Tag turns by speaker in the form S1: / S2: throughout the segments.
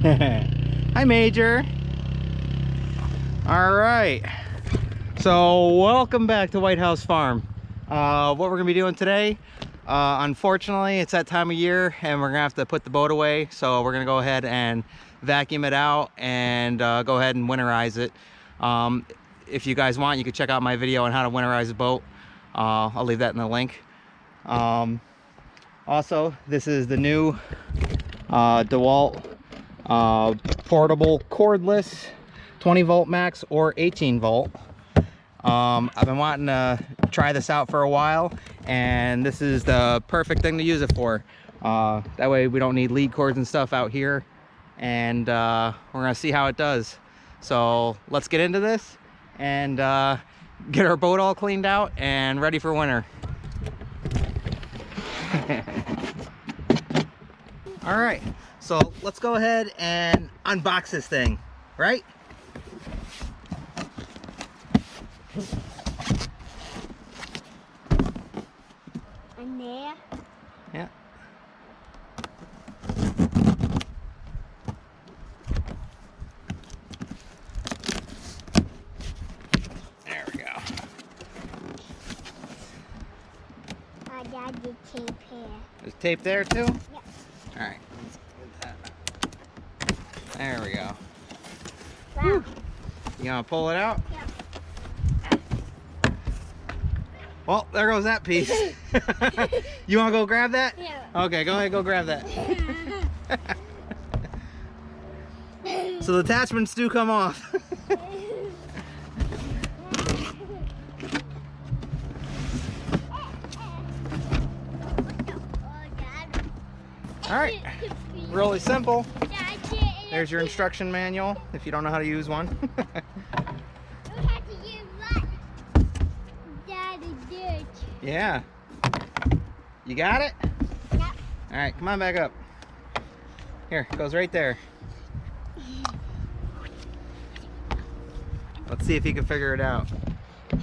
S1: Hi, Major. All right. So welcome back to Whitehouse Farm. What we're gonna be doing today, unfortunately, it's that time of year and we're gonna have to put the boat away. So we're gonna go ahead and vacuum it out and go ahead and winterize it. If you guys want, you can check out my video on how to winterize a boat. I'll leave that in the link. Also, this is the new Dewalt portable cordless 20 volt max or 18 volt. I've been wanting to try this out for a while, and this is the perfect thing to use it for. That way we don't need lead cords and stuff out here, and we're gonna see how it does. So let's get into this and get our boat all cleaned out and ready for winter. All right, so let's go ahead and unbox this thing, right?
S2: In there?
S1: Yeah. There we go.
S2: I got the tape here.
S1: There's tape there too?
S2: Yep.
S1: All right, let's get that. There we go.
S2: Wow.
S1: You gonna pull it out?
S2: Yep.
S1: Well, there goes that piece. You wanna go grab that?
S2: Yeah.
S1: Okay, go ahead, go grab that. So the attachments do come off. All right, really simple. There's your instruction manual if you don't know how to use one. Yeah. You got it?
S2: Yep.
S1: All right, come on back up. Here, it goes right there. Let's see if you can figure it out. No,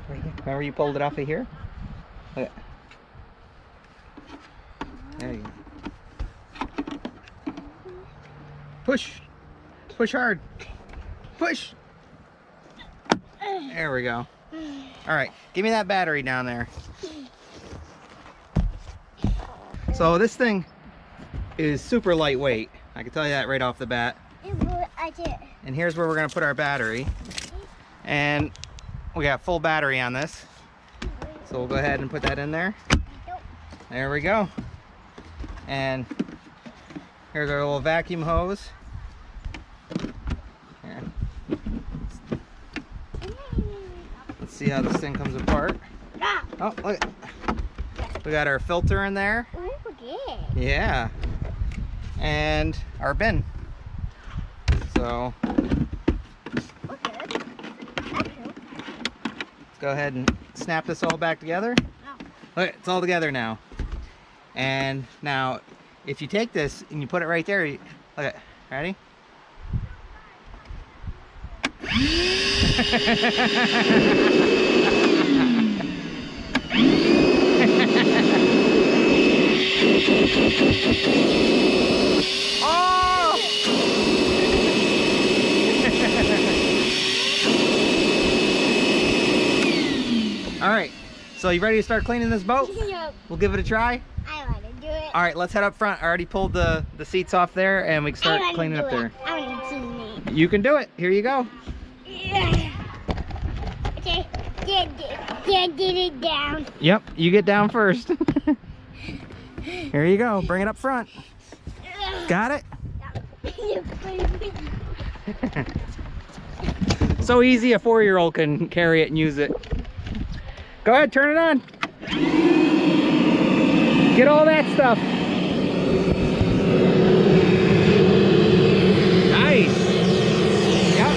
S1: right here. Remember you pulled it off of here? Look at there you go. Push. Push hard. Push. There we go. All right, give me that battery down there. So this thing is super lightweight. I can tell you that right off the bat. And here's where we're gonna put our battery. And we got full battery on this. So we'll go ahead and put that in there. There we go. And here's our little vacuum hose. Here. Let's see how this thing comes apart. Oh, look. We got our filter in there. Yeah. And our bin. So let's go ahead and snap this all back together. Look, it's all together now. And now if you take this and you put it right there, look at, ready? Oh! All right, so you ready to start cleaning this boat?
S2: Yep.
S1: We'll give it a try.
S2: I want to do it.
S1: All right, let's head up front. I already pulled the seats off there and we can start cleaning up there.
S2: I want to clean it.
S1: You can do it. Here you go.
S2: Yeah. Okay, get it down.
S1: Yep, you get down first. Here you go. Bring it up front. Got it? So easy, a 4-year-old can carry it and use it. Go ahead, turn it on. Get all that stuff. Nice. Yep.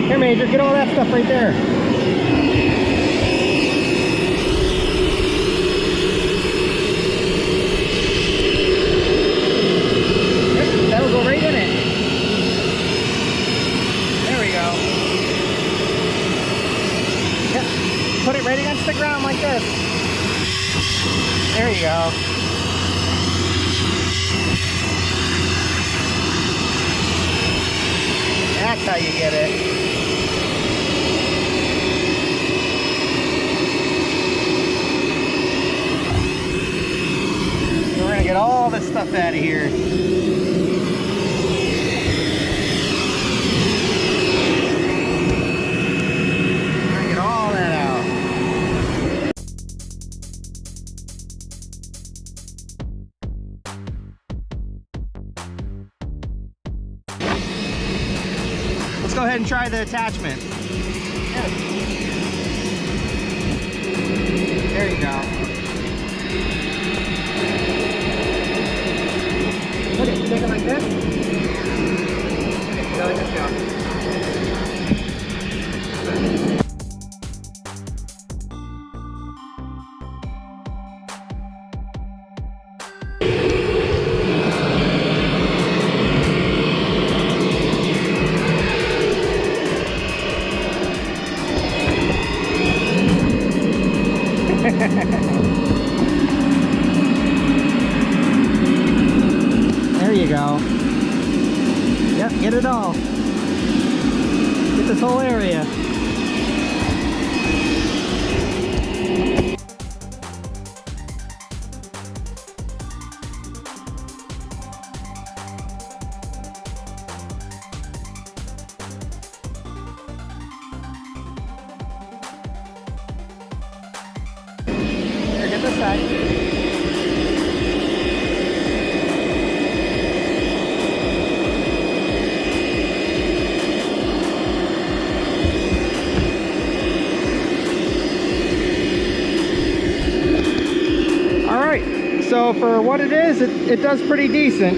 S1: Here, Major, get all that stuff right there. the ground like this. There you go. That's how you get it. So we're gonna get all this stuff out of here. We're gonna get all that out. Let's go ahead and try the attachment. There you go. Look at it, take it like this. Okay, let's go. There you go. Yep, get it all. Get this whole area. Here, get this side. So for what it is, it does pretty decent.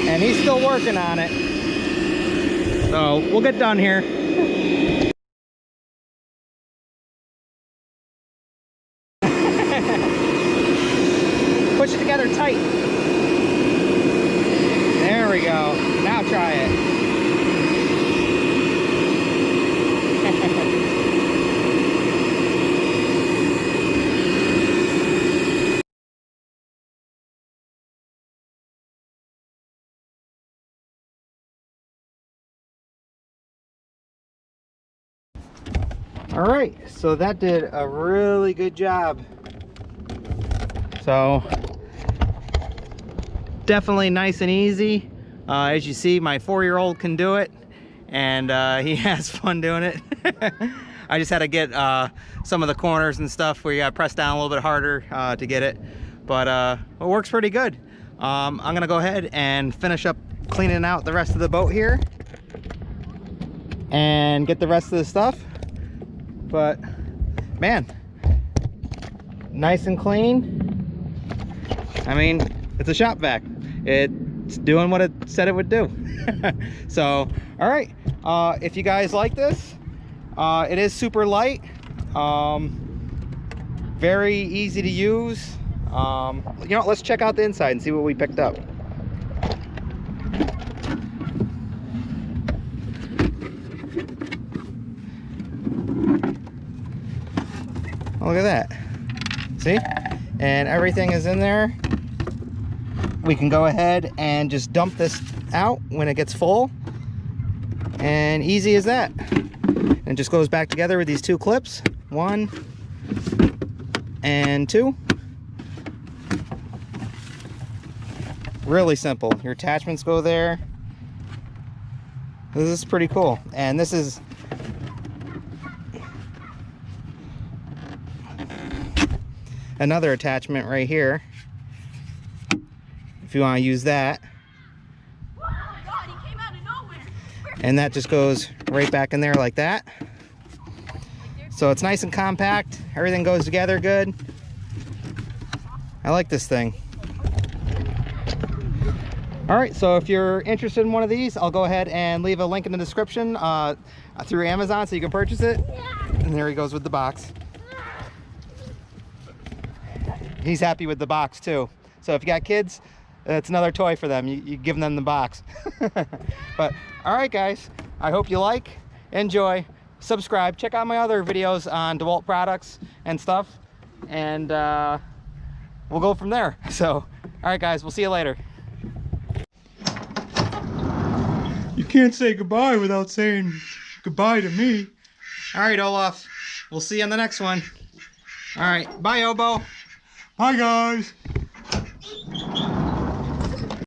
S1: And he's still working on it. So we'll get done here. Push it together tight. There we go. Now try it. All right, so that did a really good job. So definitely nice and easy. As you see, my 4-year-old can do it, and he has fun doing it. I just had to get some of the corners and stuff where you gotta press down a little bit harder to get it, but it works pretty good. I'm gonna go ahead and finish up cleaning out the rest of the boat here and get the rest of the stuff. But man, nice and clean. I mean, it's a shop vac. It's doing what it said it would do. So, all right, if you guys like this, it is super light, very easy to use. You know, let's check out the inside and see what we picked up. Look at that. See? And everything is in there. We can go ahead and just dump this out when it gets full. And easy as that. And it just goes back together with these 2 clips. 1 and 2. Really simple. Your attachments go there. This is pretty cool. And this is another attachment right here if you want to use that. Oh God, he came out of nowhere. And that just goes right back in there like that. So it's nice and compact, everything goes together good. I like this thing. All right, so if you're interested in one of these, I'll go ahead and leave a link in the description through Amazon so you can purchase it. And there he goes with the box. He's happy with the box too. So if you got kids, it's another toy for them. You give them the box. But all right, guys, I hope you like, enjoy, subscribe, check out my other videos on DeWalt products and stuff, and we'll go from there. So all right, guys, we'll see you later. You can't say goodbye without saying goodbye to me. All right, Olaf, we'll see you on the next one. All right, bye, Obo. Bye, guys.